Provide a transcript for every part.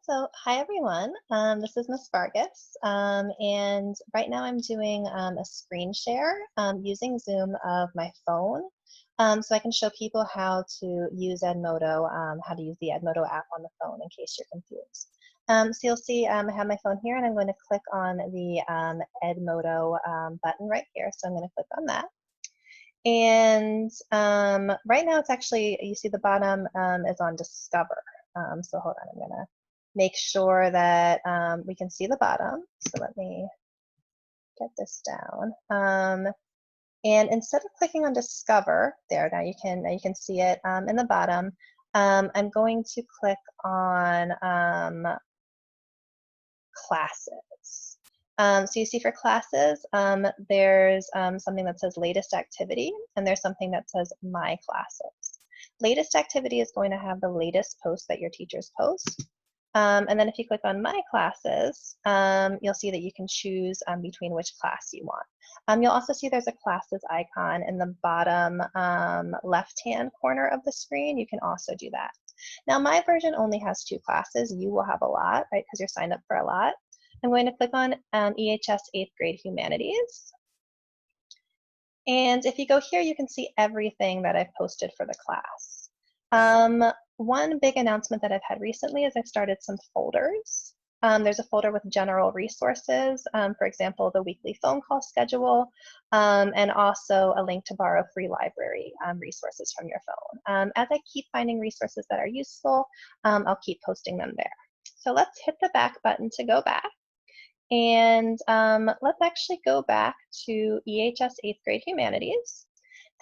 So, hi everyone. This is Miss Vargas, and right now I'm doing a screen share using Zoom of my phone, so I can show people how to use Edmodo, how to use the Edmodo app on the phone in case you're confused. So you'll see I have my phone here, and I'm going to click on the Edmodo button right here. So I'm going to click on that. And right now it's actually, you see the bottom is on Discover. So hold on, I'm gonna make sure that we can see the bottom. So let me get this down. And instead of clicking on Discover, there, now you can see it in the bottom. I'm going to click on Classes. So you see for classes, there's something that says latest activity, and there's something that says my classes. Latest activity is going to have the latest post that your teachers post. And then if you click on my classes, you'll see that you can choose between which class you want. You'll also see there's a classes icon in the bottom left-hand corner of the screen. You can also do that. Now my version only has 2 classes. You will have a lot, right, because you're signed up for a lot. I'm going to click on EHS 8th grade humanities. And if you go here, you can see everything that I've posted for the class. One big announcement that I've had recently is I've started some folders. There's a folder with general resources, for example, the weekly phone call schedule, and also a link to borrow free library resources from your phone. As I keep finding resources that are useful, I'll keep posting them there. So let's hit the back button to go back. And let's actually go back to EHS 8th grade humanities.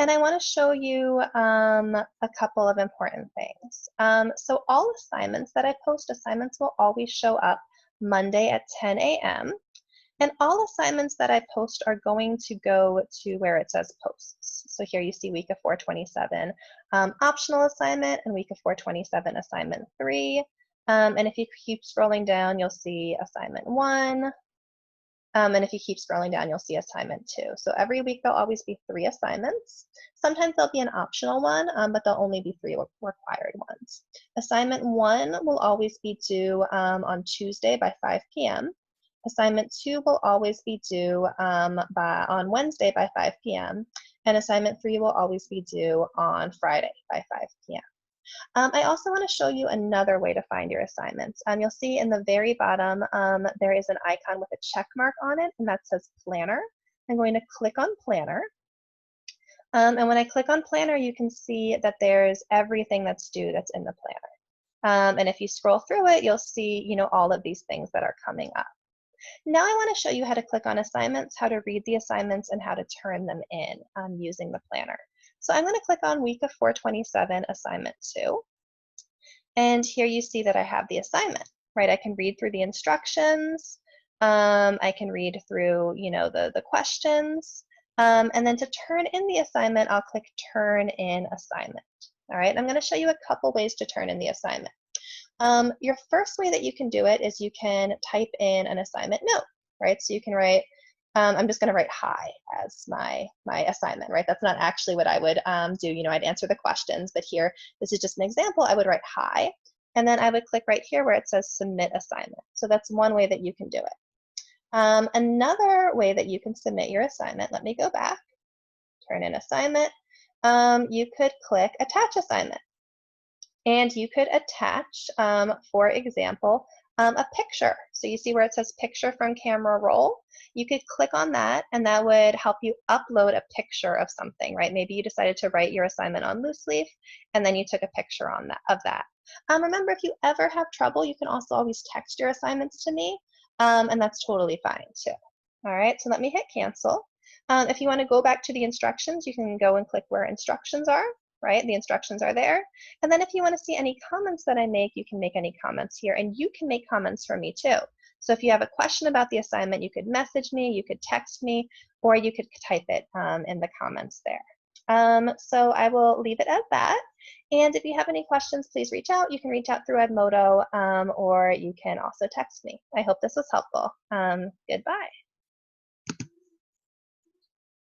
And I want to show you a couple of important things. So all assignments that I post, assignments will always show up Monday at 10 a.m. And all assignments that I post are going to go to where it says posts. So here you see week of 427 optional assignment and week of 427 assignment 3. And if you keep scrolling down, you'll see assignment 1. And if you keep scrolling down, you'll see assignment 2. So every week there'll always be 3 assignments. Sometimes there'll be an optional one, but there'll only be 3 required ones. Assignment 1 will always be due on Tuesday by 5 p.m. Assignment 2 will always be due on Wednesday by 5 p.m. And assignment 3 will always be due on Friday by 5 p.m. I also want to show you another way to find your assignments. You'll see in the very bottom, there is an icon with a check mark on it, and that says Planner. I'm going to click on Planner. And when I click on Planner, you can see that there's everything that's due that's in the planner. And if you scroll through it, you'll see, all of these things that are coming up. Now I want to show you how to click on assignments, how to read the assignments, and how to turn them in using the planner. So I'm going to click on week of 427 assignment 2. And here you see that I have the assignment, right? I can read through the instructions. I can read through, the questions. And then to turn in the assignment, I'll click turn in assignment. All right, I'm going to show you a couple ways to turn in the assignment. Your first way that you can do it is you can type in an assignment note, right? So you can write, I'm just going to write hi as my assignment, right? That's not actually what I would do. I'd answer the questions, but here, this is just an example. I would write hi, and then I would click right here where it says submit assignment. So that's one way that you can do it. Another way that you can submit your assignment, let me go back, turn in assignment. You could click attach assignment. And you could attach, for example, a picture. So you see where it says picture from camera roll. You could click on that, and that would help you upload a picture of something, right? Maybe you decided to write your assignment on loose leaf, and then you took a picture of that. Remember, if you ever have trouble, you can also always text your assignments to me, and that's totally fine too. All right, so let me hit cancel. If you want to go back to the instructions, you can go and click where instructions are. Right? The instructions are there. And then if you want to see any comments that I make, you can make any comments here, and you can make comments for me too. So if you have a question about the assignment, you could message me, you could text me, or you could type it in the comments there. So I will leave it at that. And if you have any questions, please reach out. You can reach out through Edmodo, or you can also text me. I hope this was helpful. Goodbye.